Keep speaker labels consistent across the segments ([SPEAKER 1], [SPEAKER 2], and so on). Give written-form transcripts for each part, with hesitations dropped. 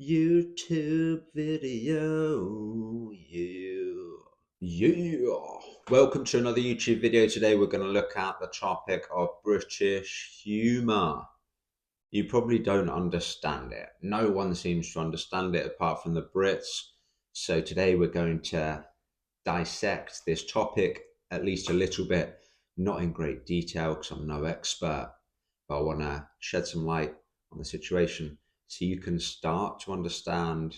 [SPEAKER 1] YouTube video. Yeah. Welcome to another YouTube video. Today we're going to look at the topic of British humour. You probably don't understand it. No one seems to understand it apart from the Brits. So today we're going to dissect this topic at least a little bit, not in great detail because I'm no expert, but I want to shed some light on the situation so you can start to understand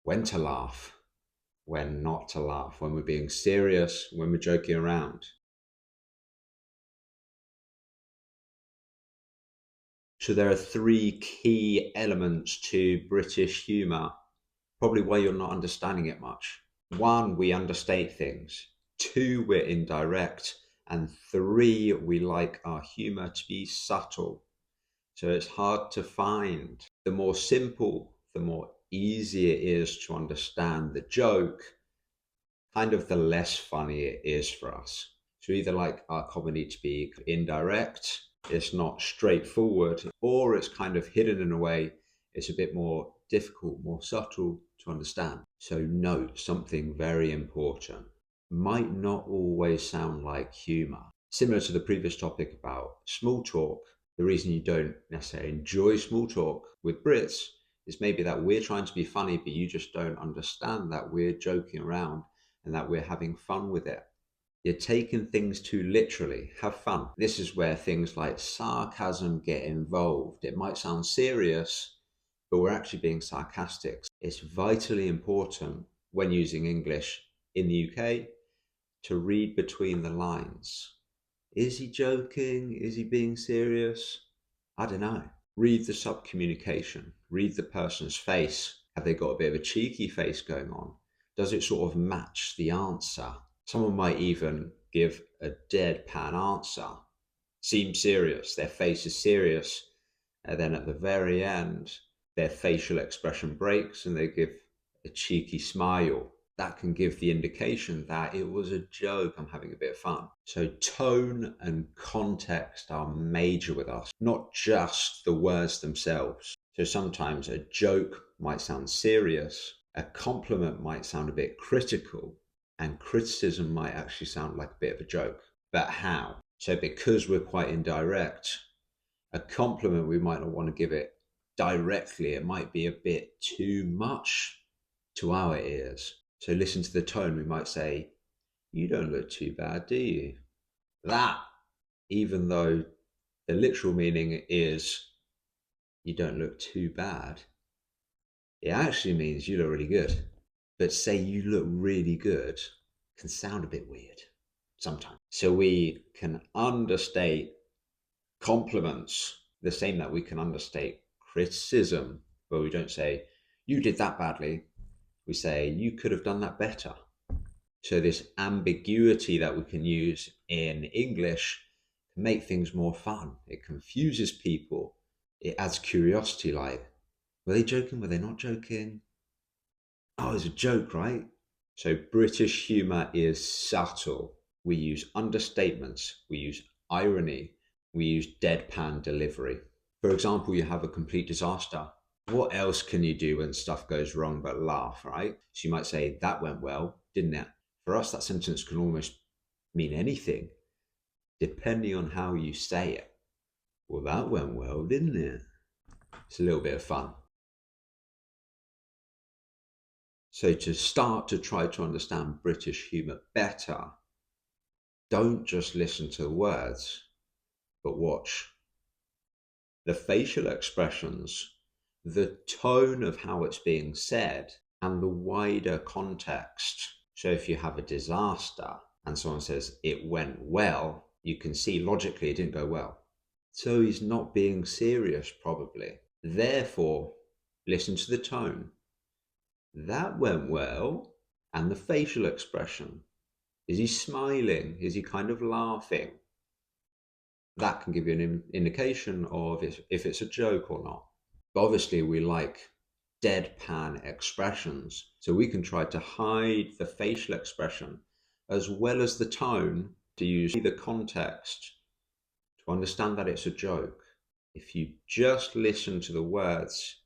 [SPEAKER 1] when to laugh, when not to laugh, when we're being serious, when we're joking around. So there are three key elements to British humour, probably why you're not understanding it much. One, we understate things. Two, we're indirect. And three, we like our humour to be subtle. So it's hard to find. The more simple, the more easy it is to understand the joke, kind of the less funny it is for us. So either like our comedy to be indirect, it's not straightforward, or it's kind of hidden in a way, it's a bit more difficult, more subtle to understand. So note something very important. Might not always sound like humour. Similar to the previous topic about small talk, the reason you don't necessarily enjoy small talk with Brits is maybe that we're trying to be funny, but you just don't understand that we're joking around and that we're having fun with it. You're taking things too literally. Have fun. This is where things like sarcasm get involved. It might sound serious, but we're actually being sarcastic. It's vitally important when using English in the UK to read between the lines. Is he joking? Is he being serious? I don't know. Read the sub-communication. Read the person's face. Have they got a bit of a cheeky face going on? Does it sort of match the answer? Someone might even give a deadpan answer. Seems serious. Their face is serious. And then at the very end, their facial expression breaks and they give a cheeky smile. That can give the indication that it was a joke. I'm having a bit of fun. So tone and context are major with us, not just the words themselves. So sometimes a joke might sound serious, a compliment might sound a bit critical, and criticism might actually sound like a bit of a joke. But how? So because we're quite indirect, a compliment, we might not want to give it directly. It might be a bit too much to our ears. So listen to the tone. We might say, "You don't look too bad, do you?" That, even though the literal meaning is, "You don't look too bad," it actually means you look really good. But say you look really good can sound a bit weird sometimes. So we can understate compliments the same that we can understate criticism, where we don't say, "You did that badly." We say, "You could have done that better." So this ambiguity that we can use in English can make things more fun. It confuses people. It adds curiosity, like, were they joking? Were they not joking? Oh, it's a joke, right? So British humour is subtle. We use understatements. We use irony. We use deadpan delivery. For example, you have a complete disaster. What else can you do when stuff goes wrong but laugh, right? So you might say, "That went well, didn't it?" For us, that sentence can almost mean anything, depending on how you say it. "Well, that went well, didn't it?" It's a little bit of fun. So to start to try to understand British humour better, don't just listen to the words, but watch the facial expressions, the tone of how it's being said, and the wider context. So if you have a disaster and someone says it went well, you can see logically it didn't go well. So he's not being serious, probably. Therefore, listen to the tone. That went well. And the facial expression. Is he smiling? Is he kind of laughing? That can give you an indication of if it's a joke or not. But obviously, we like deadpan expressions, so we can try to hide the facial expression as well as the tone to use the context to understand that it's a joke. If you just listen to the words,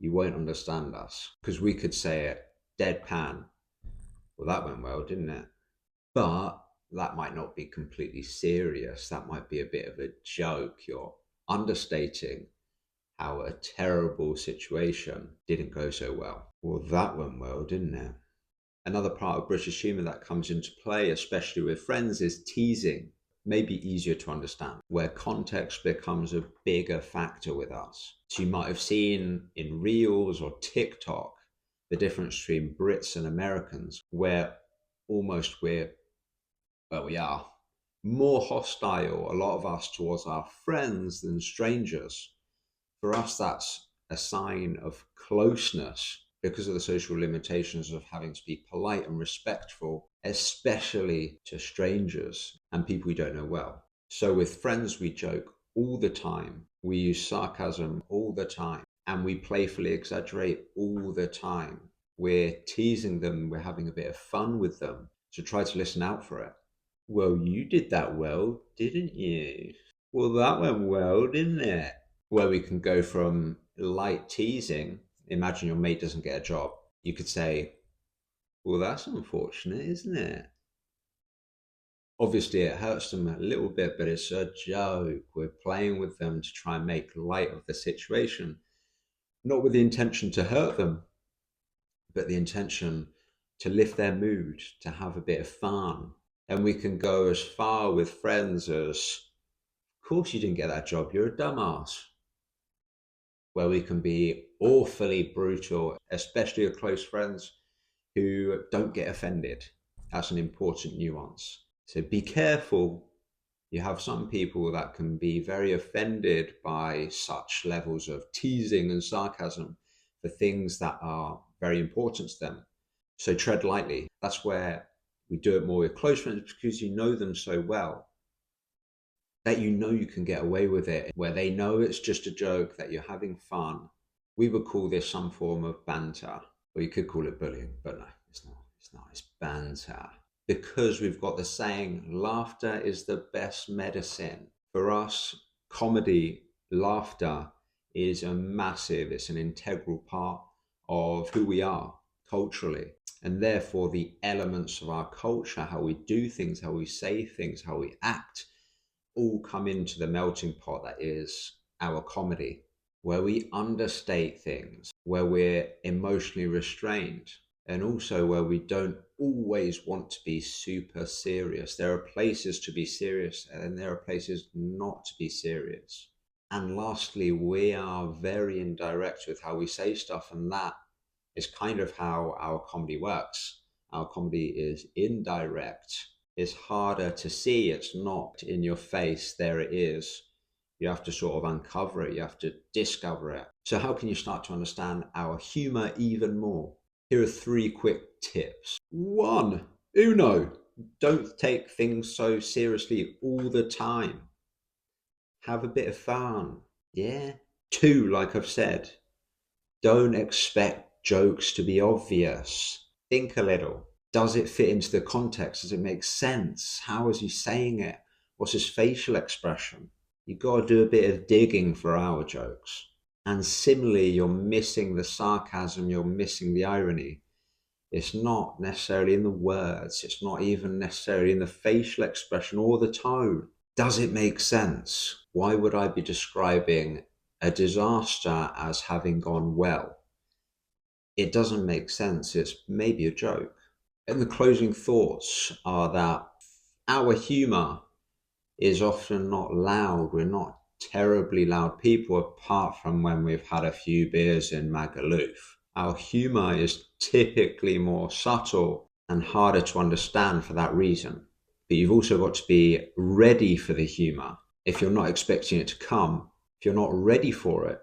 [SPEAKER 1] you won't understand us. Because we could say it deadpan. Well, that went well, didn't it? But that might not be completely serious. That might be a bit of a joke. You're understating how a terrible situation didn't go so well. Well, that went well, didn't it? Another part of British humour that comes into play, especially with friends, is teasing. Maybe easier to understand, where context becomes a bigger factor with us. So you might have seen in Reels or TikTok the difference between Brits and Americans, where almost we are more hostile, a lot of us, towards our friends than strangers. For us, that's a sign of closeness because of the social limitations of having to be polite and respectful, especially to strangers and people we don't know well. So with friends, we joke all the time. We use sarcasm all the time, and we playfully exaggerate all the time. We're teasing them, we're having a bit of fun with them. So try to listen out for it. Well, you did that well, didn't you? Well, that went well, didn't it? Where we can go from light teasing, imagine your mate doesn't get a job. You could say, well, that's unfortunate, isn't it? Obviously, it hurts them a little bit, but it's a joke. We're playing with them to try and make light of the situation, not with the intention to hurt them, but the intention to lift their mood, to have a bit of fun. And we can go as far with friends as, of course you didn't get that job, you're a dumbass. Where we can be awfully brutal, especially with close friends who don't get offended. That's an important nuance. So be careful. You have some people that can be very offended by such levels of teasing and sarcasm for things that are very important to them. So tread lightly. That's where we do it more with close friends, because you know them so well that you know you can get away with it, where they know it's just a joke, that you're having fun. We would call this some form of banter, or you could call it bullying, but no, it's not. It's banter. Because we've got the saying, laughter is the best medicine. For us, comedy, laughter is it's an integral part of who we are culturally. And therefore, the elements of our culture, how we do things, how we say things, how we act, all come into the melting pot that is our comedy, where we understate things, where we're emotionally restrained, and also where we don't always want to be super serious. There are places to be serious, and there are places not to be serious. And lastly, we are very indirect with how we say stuff, and that is kind of how our comedy works. Our comedy is indirect. It's harder to see. It's not in your face. There it is. You have to sort of uncover it. You have to discover it. So how can you start to understand our humor even more? Here are 3 quick tips. 1, don't take things so seriously all the time. Have a bit of fun. Yeah. 2, like I've said, don't expect jokes to be obvious. Think a little. Does it fit into the context? Does it make sense? How is he saying it? What's his facial expression? You've got to do a bit of digging for our jokes. And similarly, you're missing the sarcasm, you're missing the irony. It's not necessarily in the words, it's not even necessarily in the facial expression or the tone. Does it make sense? Why would I be describing a disaster as having gone well? It doesn't make sense. It's maybe a joke. And the closing thoughts are that our humor is often not loud. We're not terribly loud people, apart from when we've had a few beers in Magaluf. Our humor is typically more subtle and harder to understand for that reason. But you've also got to be ready for the humor. If you're not expecting it to come, if you're not ready for it,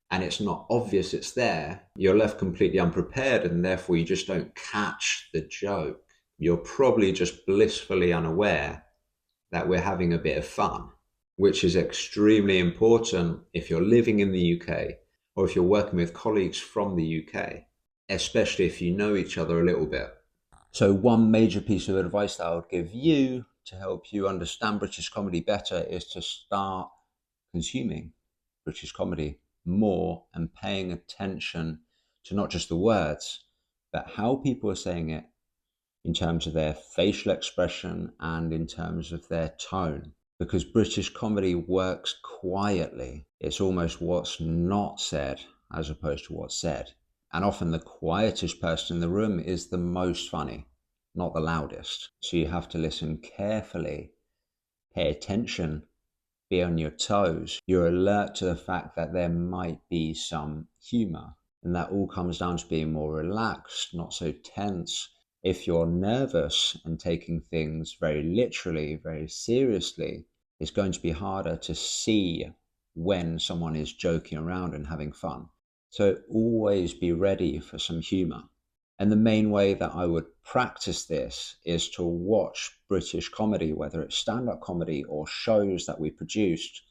[SPEAKER 1] and it's not obvious it's there, you're left completely unprepared, and therefore you just don't catch the joke. You're probably just blissfully unaware that we're having a bit of fun, which is extremely important if you're living in the UK or if you're working with colleagues from the UK, especially if you know each other a little bit. So one major piece of advice that I would give you to help you understand British comedy better is to start consuming British comedy more and paying attention to not just the words, but how people are saying it in terms of their facial expression and in terms of their tone. Because British comedy works quietly. It's almost what's not said as opposed to what's said. And often the quietest person in the room is the most funny, not the loudest. So you have to listen carefully, pay attention, be on your toes. You're alert to the fact that there might be some humor. And that all comes down to being more relaxed, not so tense. If you're nervous and taking things very literally, very seriously, it's going to be harder to see when someone is joking around and having fun. So always be ready for some humor. And the main way that I would practice this is to watch British comedy, whether it's stand-up comedy or shows that we produced,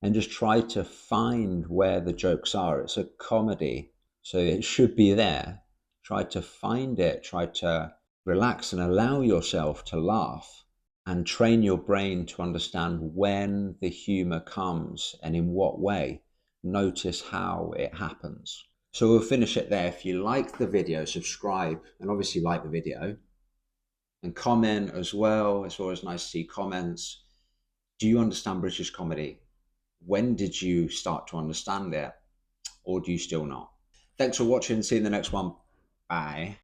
[SPEAKER 1] and just try to find where the jokes are. It's a comedy, so it should be there. Try to find it, try to relax and allow yourself to laugh, and train your brain to understand when the humor comes and in what way. Notice how it happens. So we'll finish it there. If you like the video, subscribe, and obviously like the video, and comment as well. It's always nice to see comments. Do you understand British comedy? When did you start to understand it, or do you still not? Thanks for watching. See you in the next one. Bye.